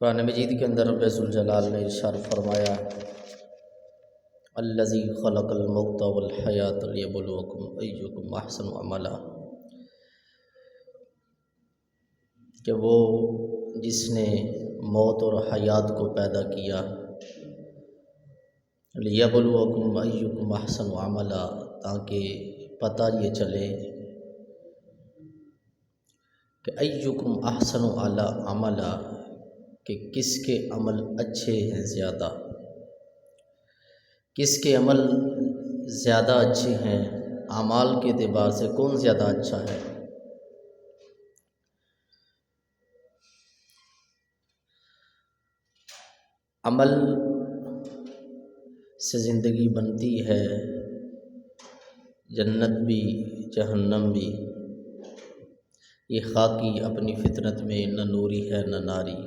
قرآن مجید کے اندر رب ذوالجلال نے ارشاد فرمایا الذی خلق الموت والحیات لیبلوکم ایکم احسن عملا، کہ وہ جس نے موت اور حیات کو پیدا کیا، لیبلوکم ایکم احسن عملا، تاکہ پتہ یہ چلے کہ ایکم احسن عملا، کہ کس کے عمل اچھے ہیں زیادہ، کس کے عمل زیادہ اچھے ہیں، اعمال کے اعتبار سے کون زیادہ اچھا ہے۔ عمل سے زندگی بنتی ہے، جنت بھی جہنم بھی، یہ خاکی اپنی فطرت میں نہ نوری ہے نہ ناری۔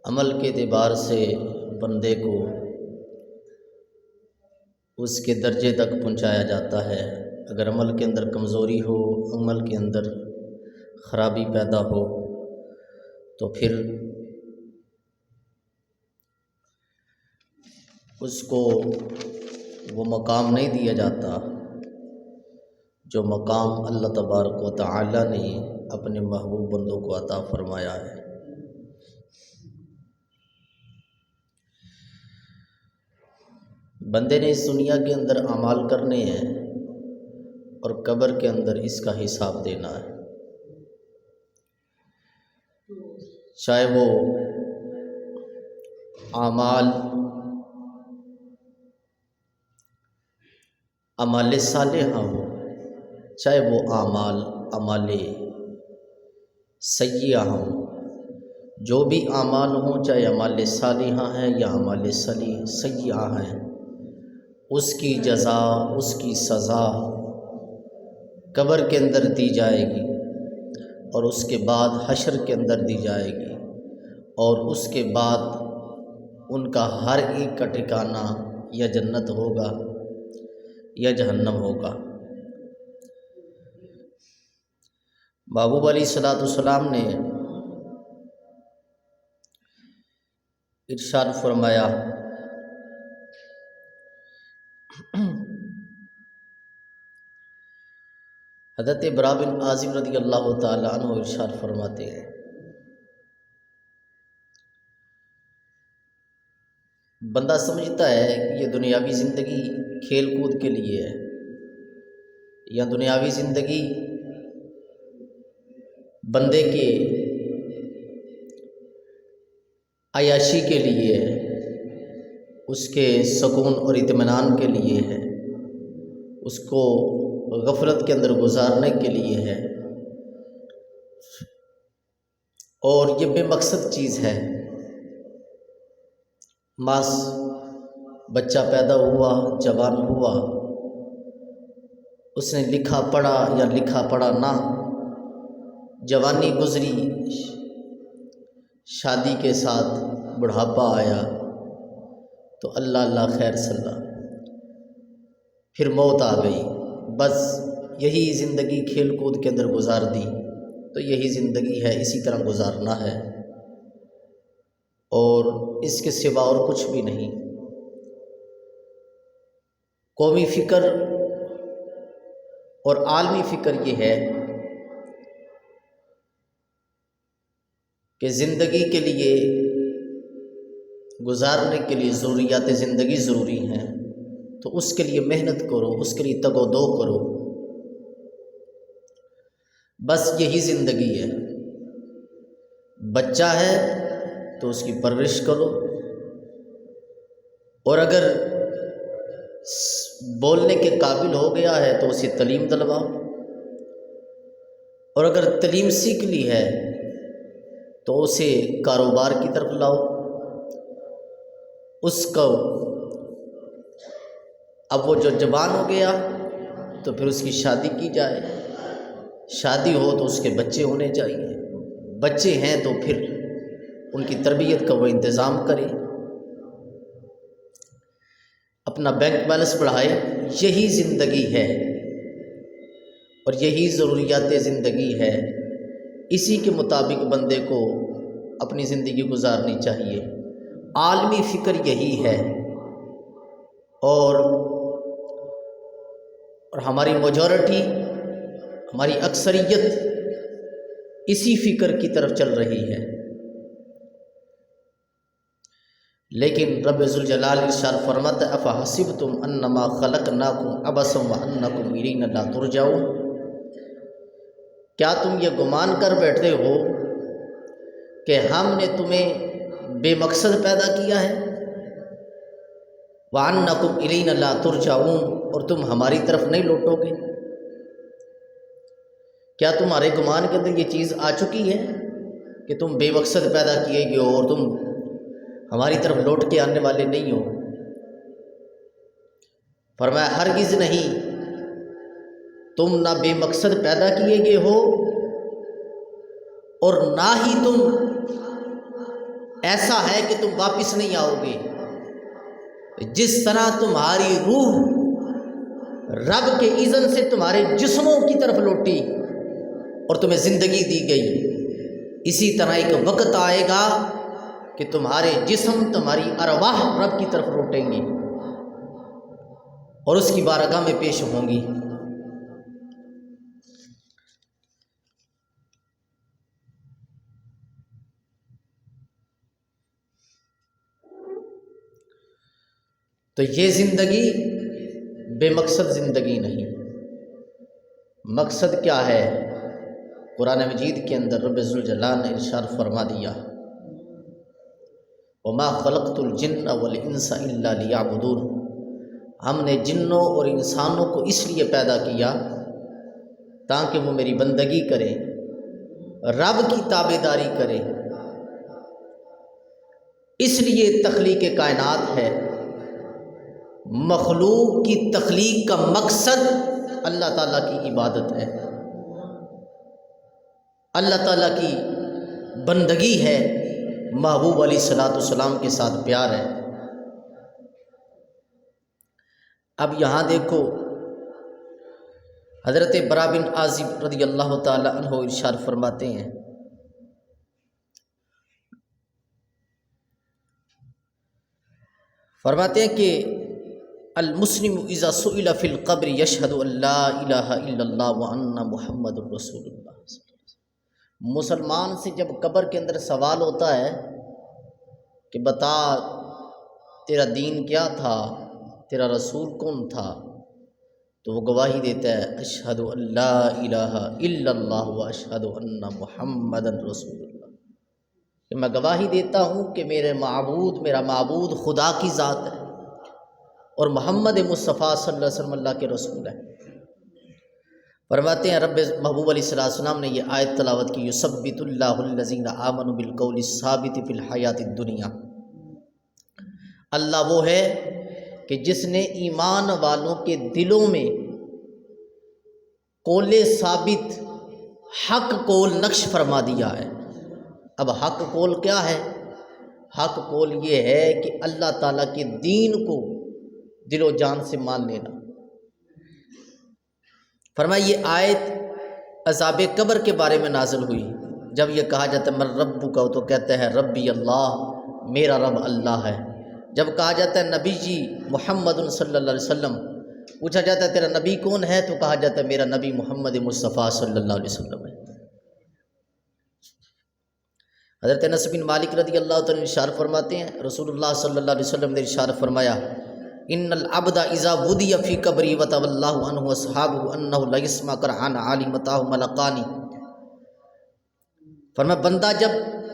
عمل کے اعتبار سے بندے کو اس کے درجے تک پہنچایا جاتا ہے۔ اگر عمل کے اندر کمزوری ہو، عمل کے اندر خرابی پیدا ہو، تو پھر اس کو وہ مقام نہیں دیا جاتا جو مقام اللہ تبارک و تعالی نے اپنے محبوب بندوں کو عطا فرمایا ہے۔ بندے نے اس دنیا کے اندر اعمال کرنے ہیں اور قبر کے اندر اس کا حساب دینا ہے، چاہے وہ اعمال صالحہ ہو، چاہے وہ اعمال سیئہ ہوں، جو بھی اعمال ہوں، چاہے اعمال صالحہ ہیں یا اعمال سیئہ ہیں، اس کی جزا، اس کی سزا قبر کے اندر دی جائے گی، اور اس کے بعد حشر کے اندر دی جائے گی، اور اس کے بعد ان کا ہر ایک کا ٹھکانہ یا جنت ہوگا یا جہنم ہوگا۔ محبوب علیہ الصلوۃ والسلام نے ارشاد فرمایا حضرت براء بن عازب رضی اللہ تعالی عنہ ارشاد فرماتے ہیں، بندہ سمجھتا ہے کہ یہ دنیاوی زندگی کھیل کود کے لیے ہے، یا دنیاوی زندگی بندے کے عیاشی کے لیے ہے، اس کے سکون اور اطمینان کے لیے ہے، اس کو غفلت کے اندر گزارنے کے لیے ہے، اور یہ بے مقصد چیز ہے۔ بس بچہ پیدا ہوا، جوان ہوا، اس نے لکھا پڑھا یا لکھا پڑھا نہ، جوانی گزری، شادی کے ساتھ بڑھاپا آیا تو اللہ خیر صلی، پھر موت آ گئی، بس یہی زندگی کھیل کود کے اندر گزار دی، تو یہی زندگی ہے، اسی طرح گزارنا ہے، اور اس کے سوا اور کچھ بھی نہیں۔ قومی فکر اور عالمی فکر یہ ہے کہ زندگی کے لیے، گزارنے کے لیے ضروریات زندگی ضروری ہیں، تو اس کے لیے محنت کرو، اس کے لیے تگ و دو کرو، بس یہی زندگی ہے۔ بچہ ہے تو اس کی پرورش کرو، اور اگر بولنے کے قابل ہو گیا ہے تو اسے تعلیم دلواؤ، اور اگر تعلیم سیکھ لی ہے تو اسے کاروبار کی طرف لاؤ، اس کو اب وہ جو جوان ہو گیا تو پھر اس کی شادی کی جائے، شادی ہو تو اس کے بچے ہونے چاہیے، بچے ہیں تو پھر ان کی تربیت کا وہ انتظام کرے، اپنا بینک بیلنس بڑھائے۔ یہی زندگی ہے اور یہی ضروریات زندگی ہے، اسی کے مطابق بندے کو اپنی زندگی گزارنی چاہیے۔ عالمی فکر یہی ہے، اور ہماری میجورٹی، ہماری اکثریت اسی فکر کی طرف چل رہی ہے۔ لیکن رب ذوالجلال ارشاد فرماتا ہے افحسبتم انما خلقناکم عبثا وانکم الینا لا ترجعون، کیا تم یہ گمان کر بیٹھتے ہو کہ ہم نے تمہیں بے مقصد پیدا کیا ہے؟ وانکم الینا لا ترجعون، اور تم ہماری طرف نہیں لوٹو گے؟ کیا تمہارے گمان کے اندر یہ چیز آ چکی ہے کہ تم بے مقصد پیدا کیے گئے ہو اور تم ہماری طرف لوٹ کے آنے والے نہیں ہو؟ فرمایا ہرگز نہیں، تم نہ بے مقصد پیدا کیے گئے ہو اور نہ ہی تم ایسا ہے کہ تم واپس نہیں آؤ گے۔ جس طرح تمہاری روح رب کے اذن سے تمہارے جسموں کی طرف لوٹی اور تمہیں زندگی دی گئی، اسی طرح ایک وقت آئے گا کہ تمہارے جسم، تمہاری ارواح رب کی طرف لوٹیں گی اور اس کی بارگاہ میں پیش ہوں گی۔ تو یہ زندگی بے مقصد زندگی نہیں۔ مقصد کیا ہے؟ قرآن مجید کے اندر رب ذوالجلال نے ارشاد فرما دیا وَمَا خَلَقْتُ الْجِنَّ وَالْإِنسَ إِلَّا لِيَعْبُدُونَ، ہم نے جنوں اور انسانوں کو اس لیے پیدا کیا تاکہ وہ میری بندگی کریں، رب کی تابعداری کریں۔ اس لیے تخلیق کائنات ہے۔ مخلوق کی تخلیق کا مقصد اللہ تعالیٰ کی عبادت ہے، اللہ تعالیٰ کی بندگی ہے، محبوب علیہ الصلوۃ والسلام کے ساتھ پیار ہے۔ اب یہاں دیکھو حضرت برا بن عازب رضی اللہ تعالی عنہ ارشاد فرماتے ہیں کہ المسلم اذا سئل فی القبر یشہد ان لا الہ الا اللہ وان محمد الرسول اللہ۔ مسلمان سے جب قبر کے اندر سوال ہوتا ہے کہ بتا تیرا دین کیا تھا، تیرا رسول کون تھا، تو وہ گواہی دیتا ہے اشہد ان لا الہ الا اللہ واشہد ان محمد رسول اللہ، کہ میں گواہی دیتا ہوں کہ میرا معبود خدا کی ذات ہے اور محمد مصطفیٰ صلی اللہ علیہ وسلم اللہ کے رسول ہے۔ فرماتے ہیں رب محبوب علیہ السلام نے یہ آیت تلاوت کی یثبت اللہ الذین آمنوا بالقول الثابت فی الحیات الدنیا، اللہ وہ ہے کہ جس نے ایمان والوں کے دلوں میں قول ثابت، حق قول نقش فرما دیا ہے۔ اب حق قول کیا ہے؟ حق قول یہ ہے کہ اللہ تعالیٰ کے دین کو دل و جان سے مان لینا۔ فرمایا یہ آیت عذاب قبر کے بارے میں نازل ہوئی، جب یہ کہا جاتا ہے من ربک تو کہتا ہے ربی اللہ، میرا رب اللہ ہے۔ جب کہا جاتا ہے نبی جی محمد صلی اللہ علیہ وسلم، پوچھا جاتا ہے تیرا نبی کون ہے، تو کہا جاتا ہے میرا نبی محمد مصطفیٰ صلی اللہ علیہ وسلم ہے۔ حضرت انس بن مالک رضی اللہ تعالیٰ ارشاد فرماتے ہیں رسول اللہ صلی اللہ علیہ وسلم نے ارشاد فرمایا ان العبد اذا وضع فی قبری وتولى عنه اصحابه انه لا يسمع قرآن عالمتاه ملقانی۔ فرمایا بندہ جب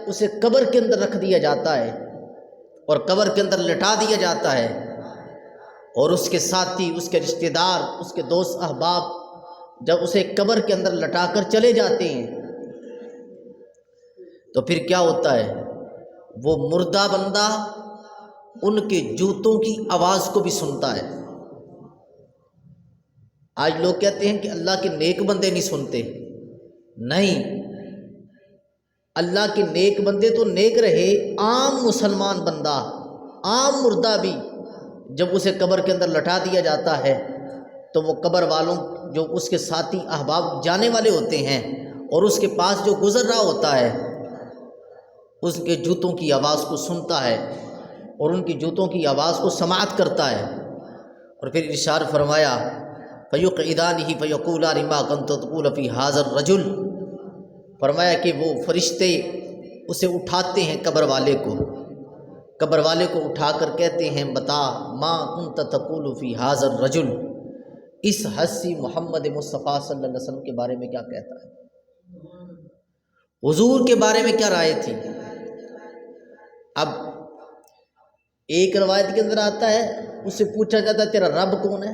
اسے قبر کے اندر رکھ دیا جاتا ہے اور قبر کے اندر لٹا دیا جاتا ہے اور اس کے ساتھی، اس کے رشتہ دار، اس کے دوست احباب جب اسے قبر کے اندر لٹا کر چلے جاتے ہیں تو پھر کیا ہوتا ہے؟ وہ مردہ بندہ ان کے جوتوں کی آواز کو بھی سنتا ہے۔ آج لوگ کہتے ہیں کہ اللہ کے نیک بندے نہیں سنتے، نہیں، اللہ کے نیک بندے تو نیک رہے، عام مسلمان بندہ، عام مردہ بھی جب اسے قبر کے اندر لٹا دیا جاتا ہے تو وہ قبر والوں جو اس کے ساتھی احباب جانے والے ہوتے ہیں اور اس کے پاس جو گزر رہا ہوتا ہے اس کے جوتوں کی آواز کو سنتا ہے اور ان کی جوتوں کی آواز کو سماعت کرتا ہے۔ اور پھر ارشاد فرمایا فَيُقْعِدَانِهِ فَيَقُولَانِ مَا كُنْتَ تَقُولُ فِي هَذَا الرَّجُلِ، فرمایا کہ وہ فرشتے اسے اٹھاتے ہیں، قبر والے کو اٹھا کر کہتے ہیں بتا ما كنت تقول فی هذا الرجل، اس حسی محمد مصطفیٰ صلی اللہ علیہ وسلم کے بارے میں کیا کہتا ہے، حضور کے بارے میں کیا رائے تھی۔ اب ایک روایت کے اندر آتا ہے اس سے پوچھا جاتا ہے تیرا رب کون ہے،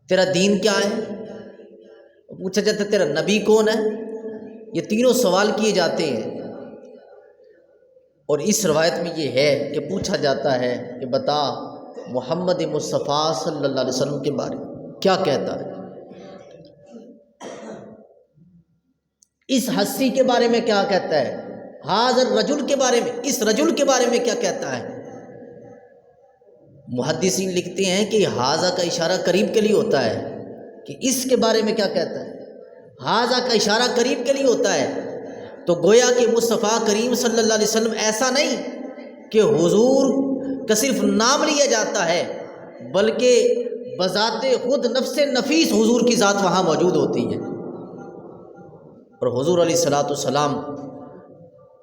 تیرا دین کیا ہے، پوچھا جاتا ہے تیرا نبی کون ہے، یہ تینوں سوال کیے جاتے ہیں۔ اور اس روایت میں یہ ہے کہ پوچھا جاتا ہے کہ بتا محمد مصطفیٰ صلی اللہ علیہ وسلم کے بارے میں کیا کہتا ہے، اس حسی کے بارے میں کیا کہتا ہے، حاضر رجل کے بارے میں، اس رجل کے بارے میں کیا کہتا ہے۔ محدثین لکھتے ہیں کہ حاضہ کا اشارہ قریب کے لیے ہوتا ہے، کہ اس کے بارے میں کیا کہتا ہے، حاضہ کا اشارہ قریب کے لیے ہوتا ہے۔ تو گویا کہ مصطفیٰ کریم صلی اللہ علیہ وسلم ایسا نہیں کہ حضور کا صرف نام لیا جاتا ہے، بلکہ بذات خود نفس نفیس حضور کی ذات وہاں موجود ہوتی ہے۔ اور حضور علیہ الصلوۃ والسلام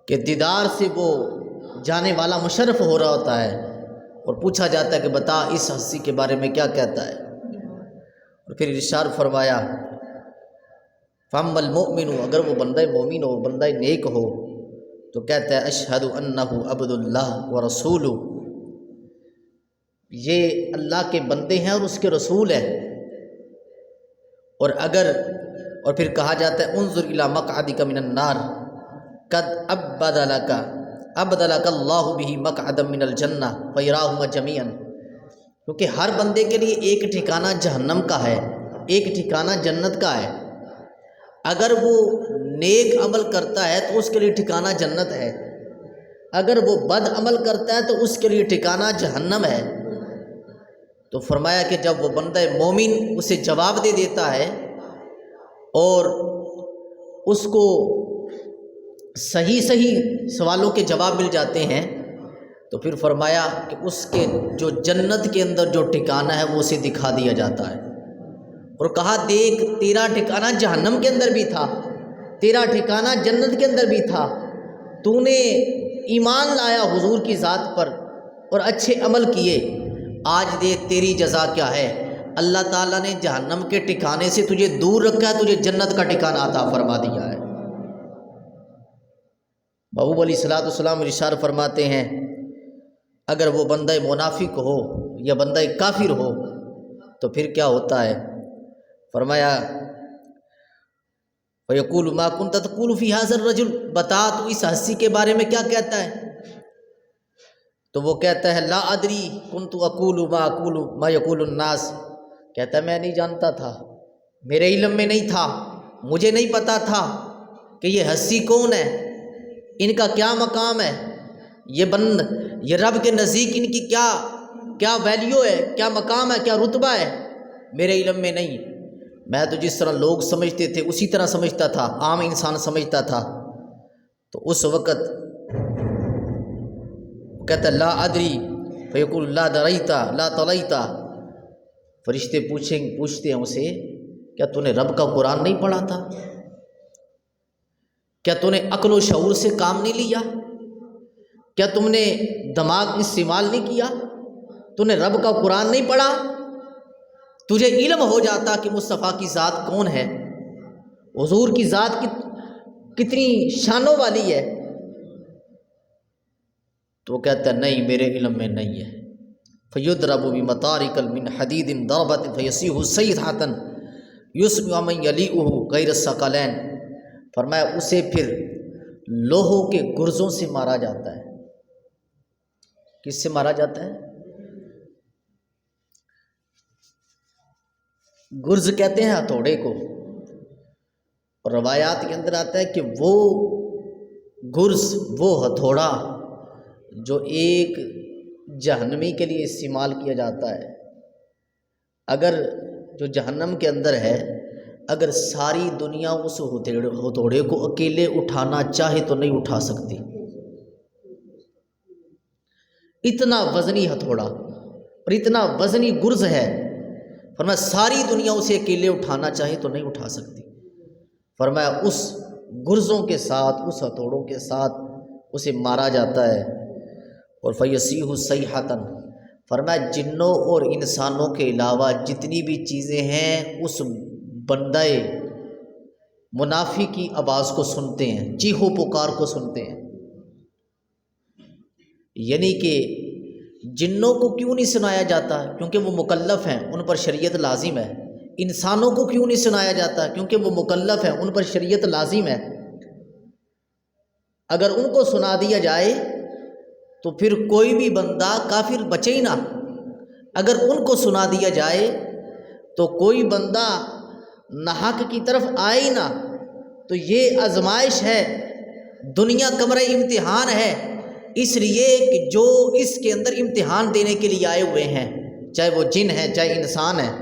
کے دیدار سے وہ جانے والا مشرف ہو رہا ہوتا ہے، اور پوچھا جاتا ہے کہ بتا اس ہستی کے بارے میں کیا کہتا ہے۔ اور پھر ارشاد فرمایا فَأَمَّا الْمُؤْمِنُ، اگر وہ بندہ مومن ہو، بندہ نیک ہو، تو کہتا ہے اشہد انہ عبد اللہ ورسولہ، یہ اللہ کے بندے ہیں اور اس کے رسول ہیں۔ اور پھر کہا جاتا ہے انظر الی مقعدک من النار قد ابدلک اللہ بہ مقعدا من الجنہ فیراہما جمیعا، کیونکہ ہر بندے کے لیے ایک ٹھکانہ جہنم کا ہے، ایک ٹھکانہ جنت کا ہے۔ اگر وہ نیک عمل کرتا ہے تو اس کے لیے ٹھکانہ جنت ہے، اگر وہ بد عمل کرتا ہے تو اس کے لیے ٹھکانہ جہنم ہے۔ تو فرمایا کہ جب وہ بندہ مومن اسے جواب دے دیتا ہے اور اس کو صحیح سوالوں کے جواب مل جاتے ہیں، تو پھر فرمایا کہ اس کے جو جنت کے اندر جو ٹھکانہ ہے وہ اسے دکھا دیا جاتا ہے، اور کہا دیکھ تیرا ٹھکانہ جہنم کے اندر بھی تھا، تیرا ٹھکانہ جنت کے اندر بھی تھا، تو نے ایمان لایا حضور کی ذات پر اور اچھے عمل کیے، آج دیکھ تیری جزا کیا ہے، اللہ تعالیٰ نے جہنم کے ٹھکانے سے تجھے دور رکھا ہے، تجھے جنت کا ٹھکانہ عطا فرما دیا ہے۔ محبوب علیہ الصلوۃ والسلام ارشاد فرماتے ہیں اگر وہ بندہ منافق ہو یا بندہ کافر ہو تو پھر کیا ہوتا ہے، فرمایا وَيَقُولُ مَا كُنْتَ تَقُولُ فِي هَذَا الرَّجُلِ، بتا تو اس ہستی کے بارے میں کیا کہتا ہے، تو وہ کہتا ہے لا ادری كنت اقول ما يقول الناس، کہتا ہے میں نہیں جانتا تھا، میرے علم میں نہیں تھا، مجھے نہیں پتا تھا کہ یہ ہستی کون ہے، ان کا کیا مقام ہے، یہ رب کے نزدیک ان کی کیا ویلیو ہے، کیا مقام ہے، کیا رتبہ ہے، میرے علم میں نہیں، میں تو جس طرح لوگ سمجھتے تھے اسی طرح سمجھتا تھا، عام انسان سمجھتا تھا۔ تو اس وقت کہتا لا ادری فیقول لا دریتا لا طلیتا، فرشتے پوچھتے ہیں اسے کیا تو نے رب کا قرآن نہیں پڑھا تھا، کیا تو نے عقل و شعور سے کام نہیں لیا، کیا تم نے دماغ استعمال نہیں کیا، تو نے رب کا قرآن نہیں پڑھا، تجھے علم ہو جاتا کہ مصطفیٰ کی ذات کون ہے، حضور کی ذات کتنی شانوں والی ہے، تو وہ کہتا ہے نہیں میرے علم میں نہیں ہے۔ فَيُضْرَبُ بِمَطَارِقَ مِنْ حَدِيدٍ ضَرْبَةٍ فَيَصِيحُ صَيْحَةً يُسْمِعُ مَنْ يَلِيئُهُ غَيْرَ الثَّقَلَيْنِ، فرمایا اسے پھر لوہوں کے گرزوں سے مارا جاتا ہے۔ کس سے مارا جاتا ہے؟ گرز کہتے ہیں ہتھوڑے کو، اور روایات کے اندر آتا ہے کہ وہ گرز، وہ ہتھوڑا جو ایک جہنمی کے لیے استعمال کیا جاتا ہے، اگر جو جہنم کے اندر ہے اگر ساری دنیا اس ہتھوڑے کو اکیلے اٹھانا چاہے تو نہیں اٹھا سکتی، اتنا وزنی ہتھوڑا اور اتنا وزنی گرز ہے، فرمایا ساری دنیا اسے اکیلے اٹھانا چاہے تو نہیں اٹھا سکتی، فرمایا اس گرزوں کے ساتھ، اس ہتھوڑوں کے ساتھ اسے مارا جاتا ہے، اور فیصیح صیحۃ، فرمایا جنوں اور انسانوں کے علاوہ جتنی بھی چیزیں ہیں اس بندہ منافی کی آواز کو سنتے ہیں، چیخو پکار کو سنتے ہیں۔ یعنی کہ جنوں کو کیوں نہیں سنایا جاتا؟ کیونکہ وہ مکلف ہیں، ان پر شریعت لازم ہے۔ انسانوں کو کیوں نہیں سنایا جاتا؟ کیونکہ وہ مکلف ہیں، ان پر شریعت لازم ہے۔ اگر ان کو سنا دیا جائے تو پھر کوئی بھی بندہ کافر بچے ہی نہ، اگر ان کو سنا دیا جائے تو کوئی بندہ ناحق کی طرف آئے ہی نہ۔ تو یہ آزمائش ہے، دنیا کمرہ امتحان ہے، اس لیے کہ جو اس کے اندر امتحان دینے کے لیے آئے ہوئے ہیں، چاہے وہ جن ہیں چاہے انسان ہیں،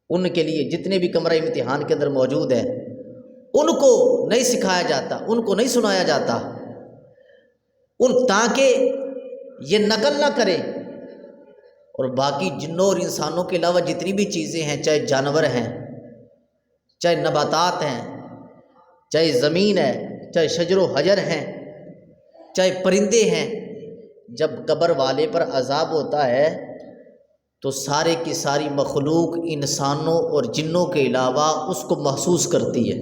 ان کے لیے جتنے بھی کمرہ امتحان کے اندر موجود ہیں ان کو نہیں سکھایا جاتا، ان کو نہیں سنایا جاتا، تاکہ یہ نقل نہ کرے۔ اور باقی جنوں اور انسانوں کے علاوہ جتنی بھی چیزیں ہیں، چاہے جانور ہیں، چاہے نباتات ہیں، چاہے زمین ہے، چاہے شجر و حجر ہیں، چاہے پرندے ہیں، جب قبر والے پر عذاب ہوتا ہے تو سارے کی ساری مخلوق انسانوں اور جنوں کے علاوہ اس کو محسوس کرتی ہے،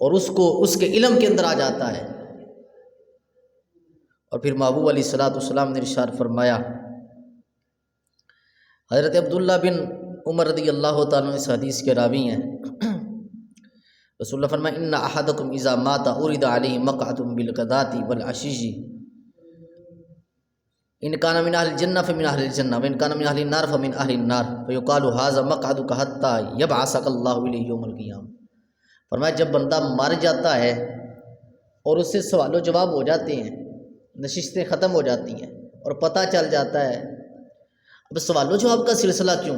اور اس کے علم کے اندر آ جاتا ہے۔ اور پھر محبوب علیہ الصلوۃ والسلام نے ارشاد فرمایا، حضرت عبداللہ بن عمر رضی اللہ تعالیٰ عنہ اس حدیث کے راوی ہیں، رسول اللہ فرمایا ان احدکم اذا مات عرض علیہ مقعد بالغداۃ والعشی ان کان من اہل الجنہ فمن اہل الجنہ وان کان من اہل النار فمن اہل النار فیقال ھذا مقعدک حتی یبعثک اللہ الیہ یوم القیامہ۔ فرمایا جب بندہ مر جاتا ہے اور اس سے سوال و جواب ہو جاتے ہیں، نشستیں ختم ہو جاتی ہیں اور پتہ چل جاتا ہے، اب سوال و جواب کا سلسلہ کیوں؟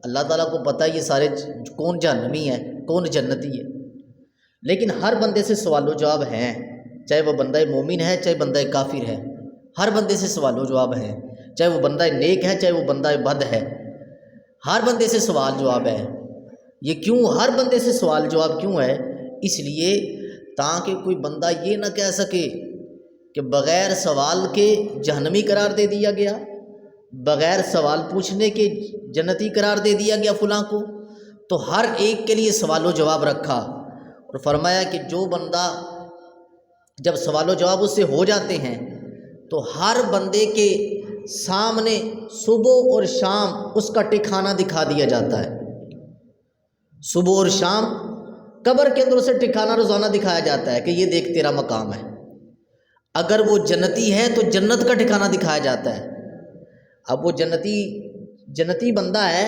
اللہ تعالیٰ کو پتہ یہ سارے کون جہنمی ہے کون جنتی ہے، لیکن ہر بندے سے سوال و جواب ہیں، چاہے وہ بندہ مومن ہے چاہے بندہ کافر ہے، ہر بندے سے سوال و جواب ہے، چاہے وہ بندہ نیک ہے چاہے وہ بندہ بد ہے، ہر بندے سے سوال جواب ہے۔ یہ کیوں ہر بندے سے سوال جواب کیوں ہے؟ اس لیے تاکہ کوئی بندہ یہ نہ کہہ سکے کہ بغیر سوال کے جہنمی قرار دے دیا گیا، بغیر سوال پوچھنے کے جنتی قرار دے دیا گیا فلاں کو، تو ہر ایک کے لیے سوال و جواب رکھا، اور فرمایا کہ جو بندہ جب سوال و جواب اس سے ہو جاتے ہیں تو ہر بندے کے سامنے صبح اور شام اس کا ٹھکانہ دکھا دیا جاتا ہے، صبح اور شام قبر کے اندر اسے ٹھکانہ روزانہ دکھایا جاتا ہے کہ یہ دیکھ تیرا مقام ہے۔ اگر وہ جنتی ہے تو جنت کا ٹھکانہ دکھایا جاتا ہے۔ اب وہ جنتی بندہ ہے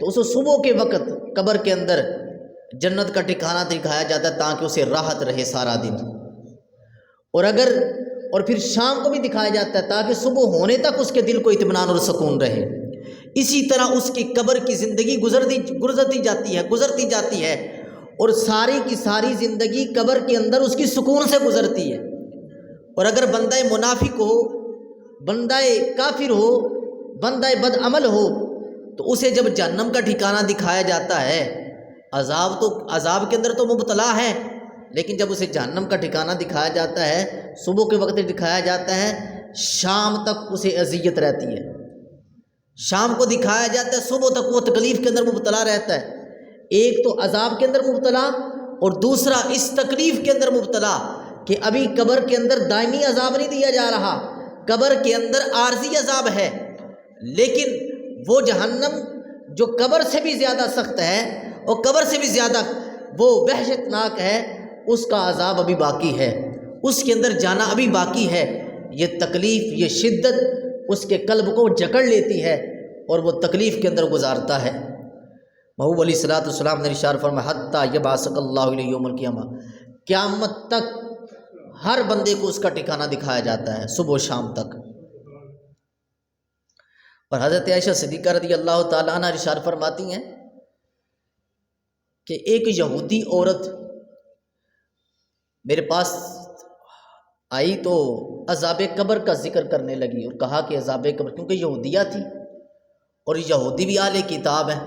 تو اسے صبح کے وقت قبر کے اندر جنت کا ٹھکانہ دکھایا جاتا ہے تاکہ اسے راحت رہے سارا دن، اور پھر شام کو بھی دکھایا جاتا ہے تاکہ صبح ہونے تک اس کے دل کو اطمینان اور سکون رہے۔ اسی طرح اس کی قبر کی زندگی گزرتی جاتی ہے اور ساری کی ساری زندگی قبر کے اندر اس کی سکون سے گزرتی ہے۔ اور اگر بندہ منافق ہو، بندہ کافر ہو، بندہ بد عمل ہو تو اسے جب جہنم کا ٹھکانہ دکھایا جاتا ہے، عذاب کے اندر تو مبتلا ہے، لیکن جب اسے جہنم کا ٹھکانہ دکھایا جاتا ہے، صبح کے وقت دکھایا جاتا ہے، شام تک اسے اذیت رہتی ہے، شام کو دکھایا جاتا ہے، صبح تک وہ تکلیف کے اندر مبتلا رہتا ہے۔ ایک تو عذاب کے اندر مبتلا، اور دوسرا اس تکلیف کے اندر مبتلا کہ ابھی قبر کے اندر دائمی عذاب نہیں دیا جا رہا، قبر کے اندر عارضی عذاب ہے، لیکن وہ جہنم جو قبر سے بھی زیادہ سخت ہے اور قبر سے بھی زیادہ وہ وحشتناک ہے، اس کا عذاب ابھی باقی ہے، اس کے اندر جانا ابھی باقی ہے۔ یہ تکلیف، یہ شدت اس کے قلب کو جکڑ لیتی ہے اور وہ تکلیف کے اندر گزارتا ہے۔ محبوب علیہ الصلوۃ والسلام نے ارشاد فرمایا حتی یبعثک اللہ الی یوم القیامہ، قیامت تک ہر بندے کو اس کا ٹھکانہ دکھایا جاتا ہے صبح و شام تک۔ اور حضرت عائشہ صدیقہ رضی اللہ تعالیٰ عنہ ارشاد فرماتی ہیں کہ ایک یہودی عورت میرے پاس آئی تو عذاب قبر کا ذکر کرنے لگی اور کہا کہ عذاب قبر، کیونکہ یہودیہ تھی اور یہودی بھی اہل کتاب ہیں،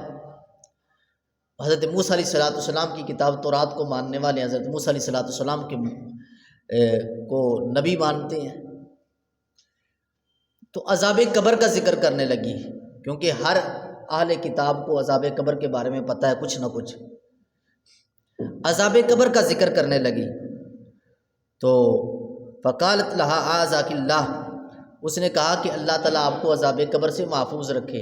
حضرت موسیٰ علیہ السلام کی کتاب تورات کو ماننے والے حضرت موسیٰ علیہ السلام کو نبی مانتے ہیں، تو عذاب قبر کا ذکر کرنے لگی، کیونکہ ہر اہل کتاب کو عذاب قبر کے بارے میں پتہ ہے کچھ نہ کچھ۔ عذاب قبر کا ذکر کرنے لگی تو فقالت لہا اعاذک اللہ، اس نے کہا کہ اللہ تعالیٰ آپ کو عذاب قبر سے محفوظ رکھے،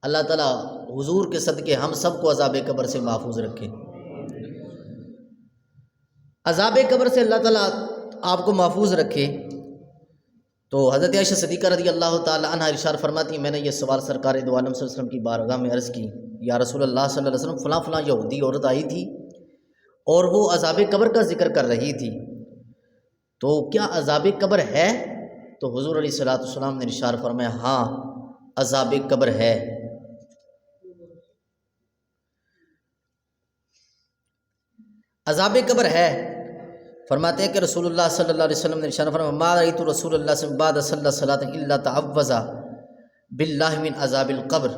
اللہ تعالیٰ حضور کے صدقے ہم سب کو عذاب قبر سے محفوظ رکھے۔ عذاب قبر سے اللہ تعالیٰ آپ کو محفوظ رکھے۔ تو حضرت عائشہ صدیقہ رضی اللہ تعالی عنہ ارشاد فرماتی ہیں، میں نے یہ سوال سرکار دو عالم صلی اللہ علیہ وسلم کی بارگاہ میں عرض کی، یا رسول اللہ صلی اللہ علیہ وسلم، فلاں فلاں یہودی عورت آئی تھی اور وہ عذاب قبر کا ذکر کر رہی تھی، تو کیا عذاب قبر ہے؟ تو حضور علیہ الصلوۃ والسلام نے ارشاد فرمایا، ہاں عذاب قبر ہے۔ عذاب قبر ہے۔ فرماتے ہیں کہ رسول اللہ صلی اللہ علیہ وسلم نے ارشاد فرمایا، ما رأیت رسول اللہ صلی اللہ علیہ وسلم بعد صلی الصلاۃ الا تعوذ باللہ من عذاب القبر۔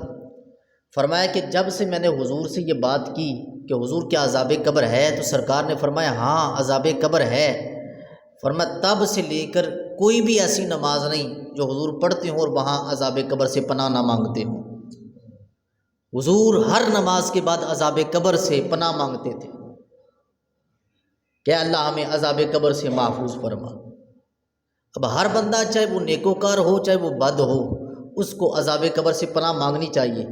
فرمایا کہ جب سے میں نے حضور سے یہ بات کی کہ حضور کیا عذاب قبر ہے، تو سرکار نے فرمایا ہاں عذاب قبر ہے۔ فرمایا تب سے لے کر کوئی بھی ایسی نماز نہیں جو حضور پڑھتے ہوں اور وہاں عذاب قبر سے پناہ نہ مانگتے ہوں۔ حضور ہر نماز کے بعد عذاب قبر سے پناہ مانگتے تھے کہ اللہ ہمیں عذاب قبر سے محفوظ فرما۔ اب ہر بندہ چاہے وہ نیکوکار ہو چاہے وہ بد ہو، اس کو عذاب قبر سے پناہ مانگنی چاہیے،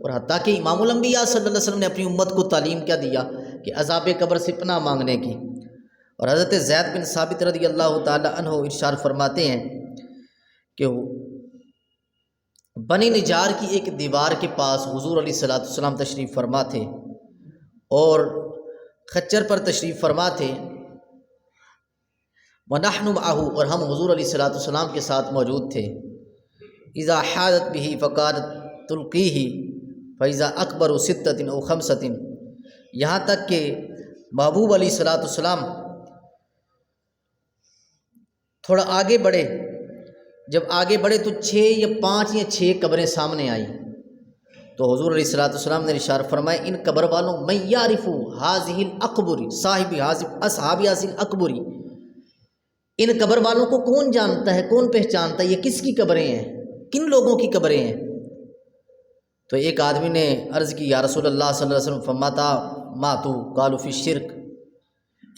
اور حتیٰ کہ امام الانبیاء صلی اللہ علیہ وسلم نے اپنی امت کو تعلیم کیا دیا کہ عذاب قبر سے پناہ مانگنے کی۔ اور حضرت زید بن ثابت رضی اللہ تعالی عنہ ارشاد فرماتے ہیں کہ بنی نجار کی ایک دیوار کے پاس حضور علیہ الصلوۃ والسلام تشریف فرما تھے اور خچر پر تشریف فرما تھے، وَنَحْنُ مَعَهُ، اور ہم حضور علیہ الصلوۃ والسلام کے ساتھ موجود تھے۔ اذا حادت به فقالت تلقیہ فاذا اکبر ستۃ او خمسۃ، یہاں تک کہ محبوب علیہ الصلوۃ والسلام تھوڑا آگے بڑھے، جب آگے بڑھے تو 6 یا 5 یا 6 قبریں سامنے آئیں، تو حضور علیہ الصلوۃ والسلام نے ارشاد فرمایا، ان قبر والوں من یعرف هذه الاقبر صاحب اصحاب هذه الاقبر، ان قبر والوں کو کون جانتا ہے، کون پہچانتا ہے، یہ کس کی قبریں ہیں، کن لوگوں کی قبریں ہیں؟ تو ایک آدمی نے عرض کی، یا رسول اللہ صلی اللہ علیہ وسلم فماتا ماتوا قالوا فی الشرک۔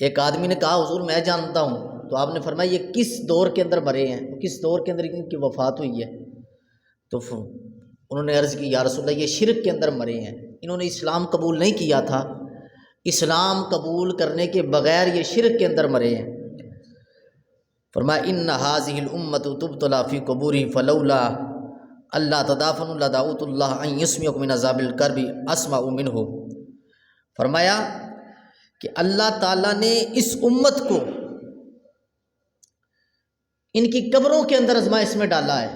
ایک آدمی نے کہا حضور میں جانتا ہوں، تو آپ نے فرمایا یہ کس دور کے اندر مرے ہیں، کس دور کے اندر ان کی وفات ہوئی ہے؟ تو انہوں نے عرض کی، یا رسول اللہ یہ شرک کے اندر مرے ہیں، انہوں نے اسلام قبول نہیں کیا تھا، اسلام قبول کرنے کے بغیر یہ شرک کے اندر مرے ہیں۔ فرمایا ان هذه الامه تبتلى في قبورهم فلولا اللہ تدافن لدعوت اللہ ان یسمعکم من عذاب القبر اسمع منہ۔ فرمایا کہ اللہ تعالیٰ نے اس امت کو ان کی قبروں کے اندر آزمائش میں ڈالا ہے،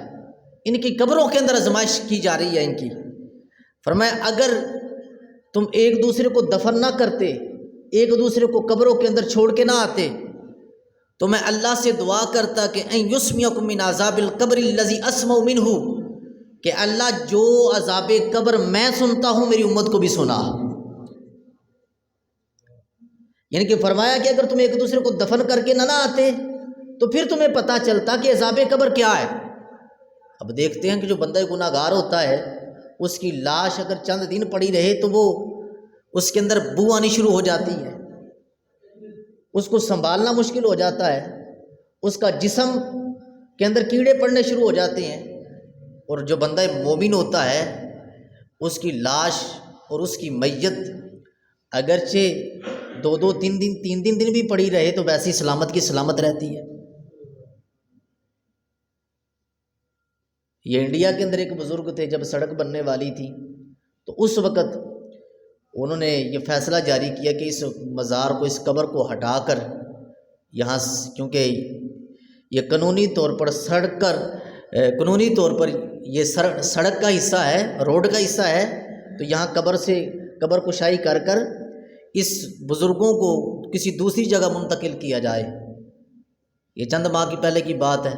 ان کی قبروں کے اندر آزمائش کی جا رہی ہے ان کی۔ فرمایا اگر تم ایک دوسرے کو دفن نہ کرتے، ایک دوسرے کو قبروں کے اندر چھوڑ کے نہ آتے، تو میں اللہ سے دعا کرتا کہ ان یسمعکم من عذاب القبر الذی اسمع منہ، کہ اللہ جو عذاب قبر میں سنتا ہوں میری امت کو بھی سنا۔ یعنی کہ فرمایا کہ اگر تم ایک دوسرے کو دفن کر کے نہ آتے تو پھر تمہیں پتہ چلتا کہ عذاب قبر کیا ہے۔ اب دیکھتے ہیں کہ جو بندہ گناہ گار ہوتا ہے، اس کی لاش اگر چند دن پڑی رہے تو وہ اس کے اندر بو آنی شروع ہو جاتی ہے، اس کو سنبھالنا مشکل ہو جاتا ہے، اس کا جسم کے اندر کیڑے پڑنے شروع ہو جاتے ہیں۔ اور جو بندہ مومن ہوتا ہے، اس کی لاش اور اس کی میت اگرچہ 2 3 دن 3 دن بھی پڑی رہے تو ویسی سلامت کی سلامت رہتی ہے۔ یہ انڈیا کے اندر ایک بزرگ تھے، جب سڑک بننے والی تھی تو اس وقت انہوں نے یہ فیصلہ جاری کیا کہ اس مزار کو، اس قبر کو ہٹا کر یہاں، کیونکہ یہ قانونی طور پر یہ سڑک کا حصہ ہے، روڈ کا حصہ ہے، تو یہاں قبر کشائی کر اس بزرگوں کو کسی دوسری جگہ منتقل کیا جائے۔ یہ چند ماہ کی پہلے کی بات ہے۔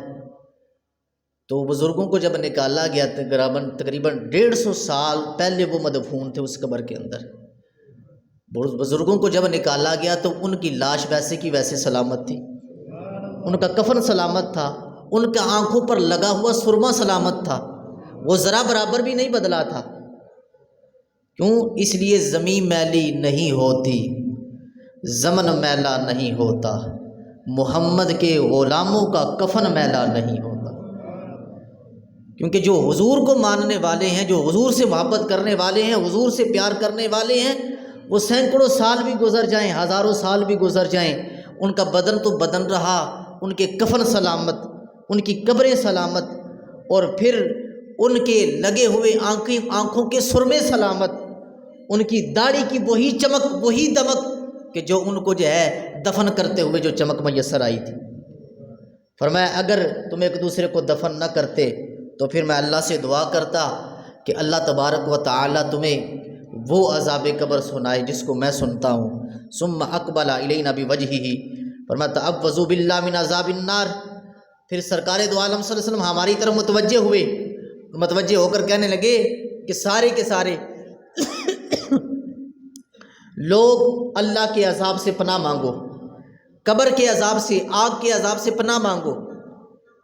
تو بزرگوں کو جب نکالا گیا تقریباً 150 سال پہلے وہ مدفون تھے اس قبر کے اندر۔ بزرگوں کو جب نکالا گیا تو ان کی لاش ویسے کی ویسے سلامت تھی، ان کا کفن سلامت تھا، ان کا آنکھوں پر لگا ہوا سرما سلامت تھا، وہ ذرا برابر بھی نہیں بدلا تھا۔ کیوں؟ اس لیے زمین میلی نہیں ہوتی، زمن میلا نہیں ہوتا، محمد کے غلاموں کا کفن میلا نہیں ہوتا۔ کیونکہ جو حضور کو ماننے والے ہیں، جو حضور سے محبت کرنے والے ہیں، حضور سے پیار کرنے والے ہیں، وہ سینکڑوں سال بھی گزر جائیں، ہزاروں سال بھی گزر جائیں، ان کا بدن تو بدن رہا، ان کے کفن سلامت، ان کی قبریں سلامت، اور پھر ان کے لگے ہوئے آنکھوں کے سرمے سلامت، ان کی داڑھی کی وہی چمک، وہی دمک کہ جو ان کو جو ہے دفن کرتے ہوئے جو چمک میسر آئی تھی۔ فرمایا اگر تم ایک دوسرے کو دفن نہ کرتے تو پھر میں اللہ سے دعا کرتا کہ اللہ تبارک و تعالی تمہیں وہ عذاب قبر سنائے جس کو میں سنتا ہوں۔ ثم اقبل الینا بوجہہ، فرمایا تعوذوا باللہ من عذاب النار۔ پھر سرکار دو عالم صلی اللہ علیہ وسلم ہماری طرف متوجہ ہوئے، متوجہ ہو کر کہنے لگے کہ سارے کے سارے لوگ اللہ کے عذاب سے پناہ مانگو، قبر کے عذاب سے، آگ کے عذاب سے پناہ مانگو۔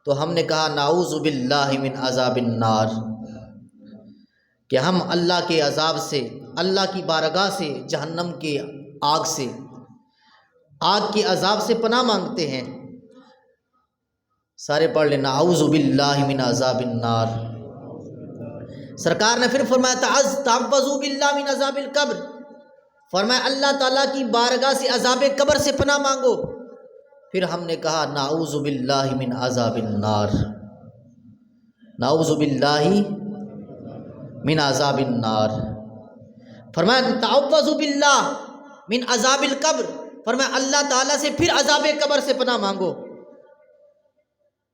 تو ہم نے کہا نعوذ باللہ من عذاب النار، کہ ہم اللہ کے عذاب سے، اللہ کی بارگاہ سے، جہنم کے آگ سے، آگ کے عذاب سے پناہ مانگتے ہیں۔ سارے پڑھ لیں نعوذ باللہ من عذاب النار۔ سرکار نے پھر فرمایا تعوذوا باللہ من عذاب القبر، فرمایا اللہ تعالیٰ کی بارگاہ سے عذاب قبر سے پناہ مانگو۔ پھر ہم نے کہا نعوذ باللہ من عذاب النار، نعوذ باللہ من عذاب النار۔ فرمایا تعوذوا باللہ من عذاب القبر، فرمایا اللہ تعالیٰ سے پھر عذاب قبر سے پناہ مانگو۔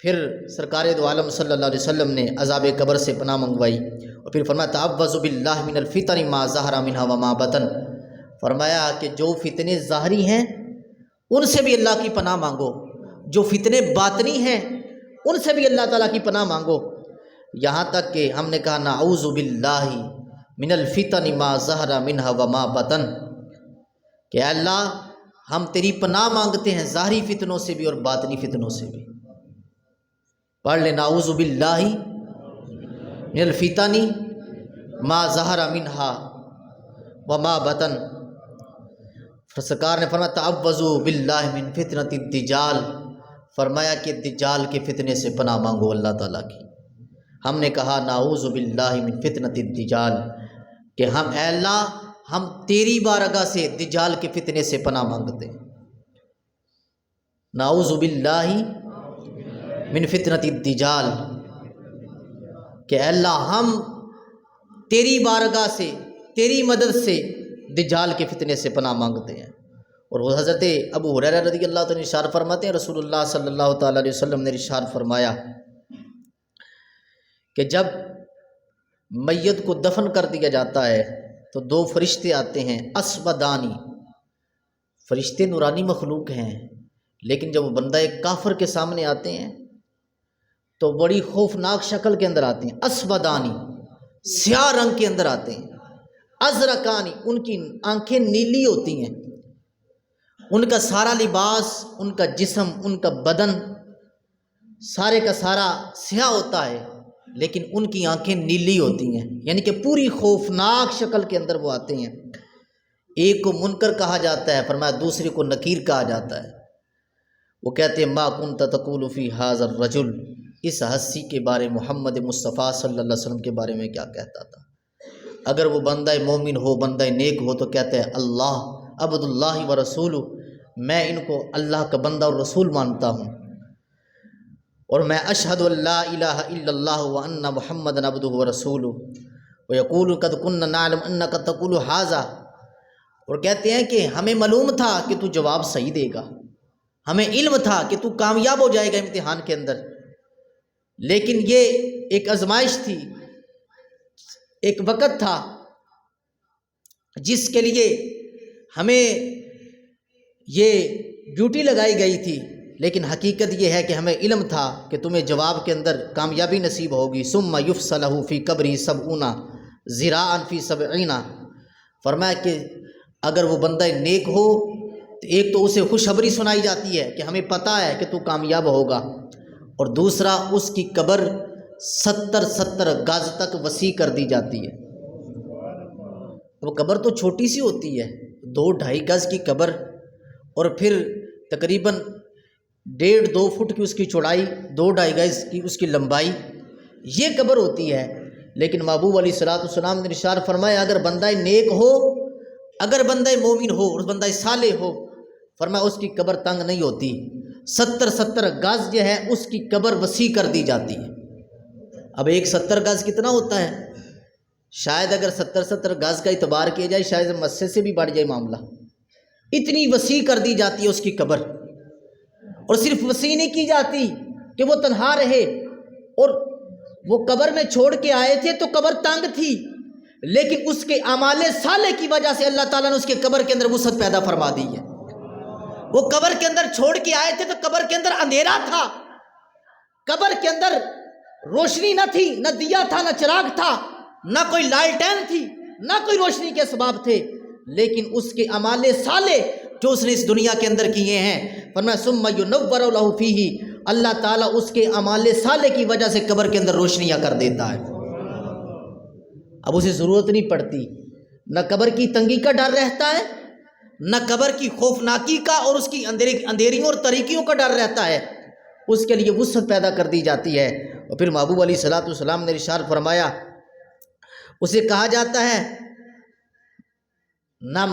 پھر سرکار دو عالم صلی اللہ علیہ وسلم نے عذاب قبر سے پناہ منگوائی، اور پھر فرمایا تعوذوا باللہ من الفتن ما ظہر منها وما بطن، فرمایا کہ جو فتنے ظاہری ہیں ان سے بھی اللہ کی پناہ مانگو، جو فتنے باطنی ہیں ان سے بھی اللہ تعالیٰ کی پناہ مانگو۔ یہاں تک کہ ہم نے کہا نعوذ باللہ من الفتن ما ظہر منها وما بطن، کہ اے اللہ ہم تیری پناہ مانگتے ہیں ظاہری فتنوں سے بھی اور باطنی فتنوں سے بھی۔ پڑھ لیں نعوذ باللہ من الفتن ما ظہر منها وما بطن۔ سرکار نے فرمایا تعوذوا باللہ من فتنۃ الدجال، فرمایا کہ دجال کے فتنے سے پناہ مانگو اللہ تعالیٰ کی۔ ہم نے کہا نعوذ باللہ من فتنۃ الدجال، کہ ہم اے اللہ ہم تیری بارگاہ سے دجال کے فتنے سے پناہ مانگتے ہیں۔ نعوذ باللہ من فتنۃ الدجال، کہ اے اللہ ہم تیری بارگاہ سے، تیری مدد سے دجال کے فتنے سے پناہ مانگتے ہیں۔ اور وہ حضرت ابو ہریرہ رضی اللہ تعالیٰ ارشاد فرماتے ہیں رسول اللہ صلی اللہ تعالیٰ علیہ وسلم نے ارشاد فرمایا کہ جب میت کو دفن کر دیا جاتا ہے تو دو فرشتے آتے ہیں اسودانی، فرشتے نورانی مخلوق ہیں، لیکن جب وہ بندہ ایک کافر کے سامنے آتے ہیں تو بڑی خوفناک شکل کے اندر آتے ہیں، اسودانی سیاہ رنگ کے اندر آتے ہیں، ازرقانی ان کی آنکھیں نیلی ہوتی ہیں، ان کا سارا لباس، ان کا جسم، ان کا بدن سارے کا سارا سیاہ ہوتا ہے، لیکن ان کی آنکھیں نیلی ہوتی ہیں، یعنی کہ پوری خوفناک شکل کے اندر وہ آتے ہیں۔ ایک کو منکر کہا جاتا ہے، فرمایا دوسرے کو نکیر کہا جاتا ہے۔ وہ کہتے ہیں ما کنت تقول فی ھذا الرجل، اس ہستی کے بارے محمد مصطفیٰ صلی اللہ علیہ وسلم کے بارے میں کیا کہتا تھا؟ اگر وہ بندہ مومن ہو، بندہ نیک ہو تو کہتا ہے اللہ عبد اللہ و رسول، میں ان کو اللہ کا بندہ اور رسول مانتا ہوں، اور میں اشہد لا الہ الا اللہ وان محمد عبدہ و رسولہ، ویقول قد کنا نعلم انک تقول ھذا، اور کہتے ہیں کہ ہمیں معلوم تھا کہ تو جواب صحیح دے گا، ہمیں علم تھا کہ تو کامیاب ہو جائے گا امتحان کے اندر، لیکن یہ ایک آزمائش تھی، ایک وقت تھا جس کے لیے ہمیں یہ ڈیوٹی لگائی گئی تھی لیکن حقیقت یہ ہے کہ ہمیں علم تھا کہ تمہیں جواب کے اندر کامیابی نصیب ہوگی۔ ثم یفصلہ فی قبری سبعون ذراعا فی سبعین، فرمایا کہ اگر وہ بندہ نیک ہو تو ایک تو اسے خوشخبری سنائی جاتی ہے کہ ہمیں پتہ ہے کہ تو کامیاب ہوگا، اور دوسرا اس کی قبر 70 گز تک وسیع کر دی جاتی ہے۔ وہ قبر تو چھوٹی سی ہوتی ہے، 2-2.5 گز کی قبر، اور پھر تقریباً 1.5-2 فٹ کی اس کی چوڑائی، 2-2.5 گز کی اس کی لمبائی، یہ قبر ہوتی ہے۔ لیکن محبوب علیہ الصلوۃ والسلام نے ارشاد فرمایا اگر بندہ نیک ہو، اگر بندہ مومن ہو اور بندہ صالح ہو، فرمایا اس کی قبر تنگ نہیں ہوتی، 70 گز جو ہے اس کی قبر وسیع کر دی جاتی ہے۔ اب ایک 70 گز کتنا ہوتا ہے؟ شاید اگر 70 گز کا اعتبار کیا جائے شاید مسجد سے بھی بڑھ جائے معاملہ، اتنی وسیع کر دی جاتی ہے اس کی قبر۔ اور صرف وسیع نہیں کی جاتی کہ وہ تنہا رہے، اور وہ قبر میں چھوڑ کے آئے تھے تو قبر تنگ تھی، لیکن اس کے اعمال صالح کی وجہ سے اللہ تعالیٰ نے اس کے قبر کے اندر وسعت پیدا فرما دی ہے۔ وہ قبر کے اندر چھوڑ کے آئے تھے تو قبر کے اندر اندھیرا تھا، قبر کے اندر روشنی نہ تھی، نہ دیا تھا، نہ چراغ تھا، نہ کوئی لالٹین تھی، نہ کوئی روشنی کے اسباب تھے، لیکن اس کے اعمال صالح جو اس نے اس دنیا کے اندر کیے ہیں، فرمایا ثم ینور لہ فیہ، اللہ تعالیٰ اس کے اعمال صالح کی وجہ سے قبر کے اندر روشنیاں کر دیتا ہے۔ اب اسے ضرورت نہیں پڑتی، نہ قبر کی تنگی کا ڈر رہتا ہے، نہ قبر کی خوفناکی کا اور اس کی اندھیریوں اور تاریکیوں کا ڈر رہتا ہے، اس کے لیے وسعت پیدا کر دی جاتی ہے۔ اور پھر محبوب علیہ الصلوۃ والسلام نے ارشاد فرمایا اسے کہا جاتا ہے نم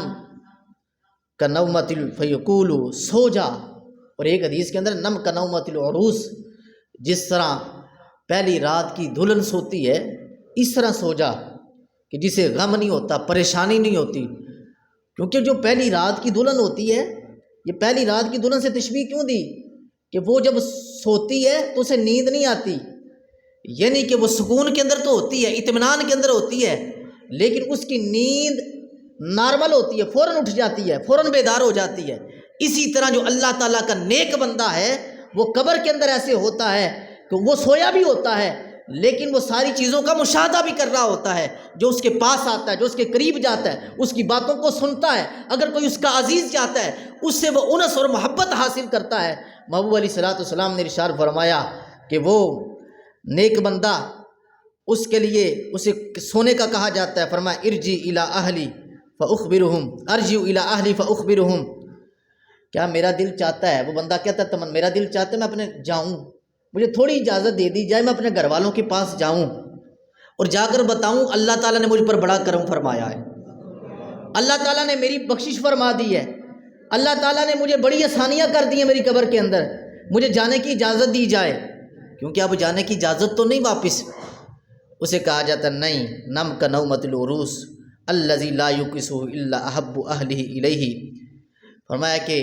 کنومت فیقول، سو جا، اور ایک حدیث کے اندر نم کنومت العروس، جس طرح پہلی رات کی دلہن سوتی ہے اس طرح سو جا کہ جسے غم نہیں ہوتا، پریشانی نہیں ہوتی، کیونکہ جو پہلی رات کی دلہن ہوتی ہے، یہ پہلی رات کی دلہن سے تشبیہ کیوں دی کہ وہ جب سوتی ہے تو اسے نیند نہیں آتی، یعنی کہ وہ سکون کے اندر تو ہوتی ہے، اطمینان کے اندر ہوتی ہے، لیکن اس کی نیند نارمل ہوتی ہے، فوراً اٹھ جاتی ہے، فوراً بیدار ہو جاتی ہے۔ اسی طرح جو اللہ تعالیٰ کا نیک بندہ ہے وہ قبر کے اندر ایسے ہوتا ہے کہ وہ سویا بھی ہوتا ہے لیکن وہ ساری چیزوں کا مشاہدہ بھی کر رہا ہوتا ہے، جو اس کے پاس آتا ہے، جو اس کے قریب جاتا ہے، اس کی باتوں کو سنتا ہے، اگر کوئی اس کا عزیز جاتا ہے اس سے وہ انس اور محبت حاصل کرتا ہے۔ محبوب علیہ الصلوۃ والسلام نے ارشاد فرمایا کہ وہ نیک بندہ اس کے لیے اسے سونے کا کہا جاتا ہے، فرمایا ارجی الی اہلی فاخبرہم، ارجع الی اہلی فاخبرہم، کیا میرا دل چاہتا ہے، وہ بندہ کہتا ہے میرا دل چاہتا ہے میں اپنے جاؤں، مجھے تھوڑی اجازت دے دی جائے میں اپنے گھر والوں کے پاس جاؤں اور جا کر بتاؤں اللہ تعالیٰ نے مجھ پر بڑا کرم فرمایا ہے، اللہ تعالیٰ نے میری بخشش فرما دی ہے، اللہ تعالیٰ نے مجھے بڑی آسانیاں کر دی ہیں میری قبر کے اندر، مجھے جانے کی اجازت دی جائے، کیونکہ اب جانے کی اجازت تو نہیں واپس۔ اسے کہا جاتا نہیں، نم کنومت العروس الذی لا یقظہ الا احب اہلہ الیہ، فرمایا کہ